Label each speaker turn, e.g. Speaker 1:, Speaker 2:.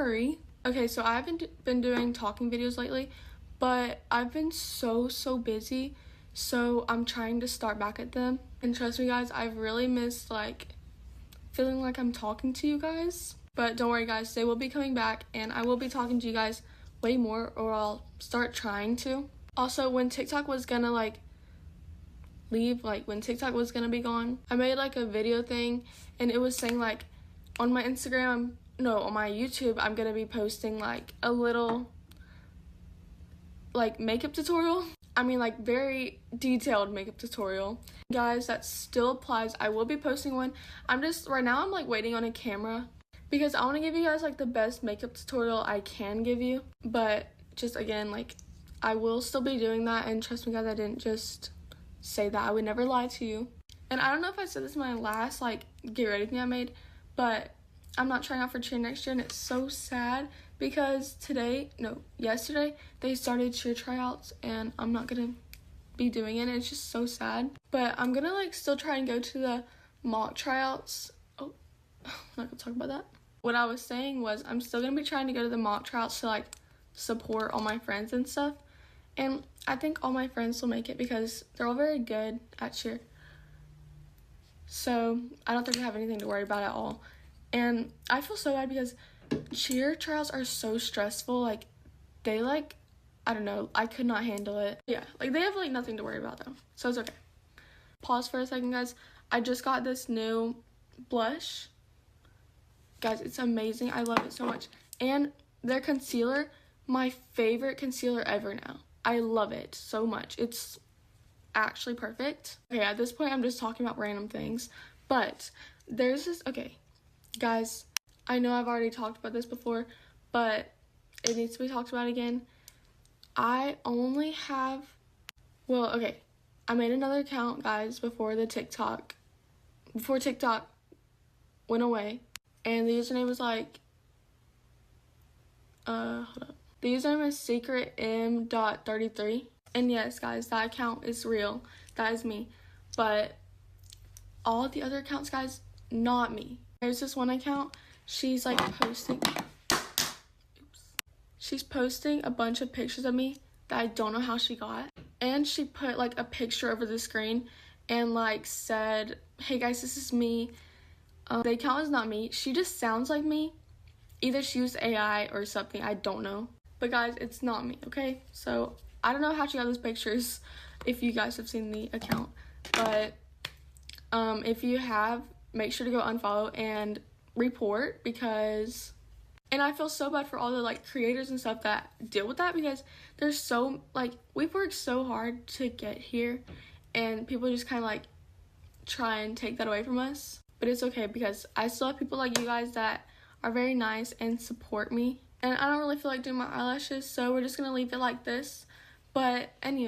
Speaker 1: Hurry. Okay, so I haven't been doing talking videos lately, but I've been so busy, so I'm trying to start back at them. And trust me guys, I've really missed like feeling like I'm talking to you guys. But don't worry guys, they will be coming back and I will be talking to you guys way more, or I'll start trying to. Also, when TikTok was gonna like leave, like when TikTok was gonna be gone, I made like a video thing and it was saying like on my Instagram, no, on my YouTube, I'm gonna be posting like a little like makeup tutorial. I mean like very detailed makeup tutorial. Guys, that still applies. I will be posting one. Right now I'm like waiting on a camera because I want to give you guys like the best makeup tutorial I can give you. But just again, like I will still be doing that, and trust me guys, I didn't just say that. I would never lie to you. And I don't know if I said this in my last like get ready thing I made, but I'm not trying out for cheer next year, and it's so sad because yesterday they started cheer tryouts and I'm not gonna be doing it. It's just so sad. But I'm gonna like still try and go to the mock tryouts. Oh, I'm not gonna talk about that. What I was saying was I'm still gonna be trying to go to the mock tryouts to like support all my friends and stuff. And I think all my friends will make it because they're all very good at cheer. So I don't think I have anything to worry about at all. And I feel so bad because cheer trials are so stressful. Like they like, I don't know, I could not handle it. Yeah, like they have like nothing to worry about though, so it's okay. Pause for a second guys. I just got this new blush. Guys, it's amazing. I love it so much. And their concealer, my favorite concealer ever now. I love it so much. It's actually perfect. Okay, at this point I'm just talking about random things, but there's this, okay guys, I know I've already talked about this before, but it needs to be talked about again. I only have, well, okay, I made another account guys before TikTok went away, and the username was like hold up. The username is secretm.33, and yes guys, that account is real. That is me. But all the other accounts guys, not me. There's this one account, she's like posting a bunch of pictures of me that I don't know how she got. And she put like a picture over the screen and like said, hey guys, this is me. The account is not me. She just sounds like me. Either she used AI or something, I don't know. But guys, it's not me, okay? So I don't know how she got those pictures, if you guys have seen the account. But if you have, make sure to go unfollow and report, because, and I feel so bad for all the like creators and stuff that deal with that, because there's so, like, we've worked so hard to get here and people just kind of like try and take that away from us. But it's okay because I still have people like you guys that are very nice and support me. And I don't really feel like doing my eyelashes, so we're just gonna leave it like this. But anyway.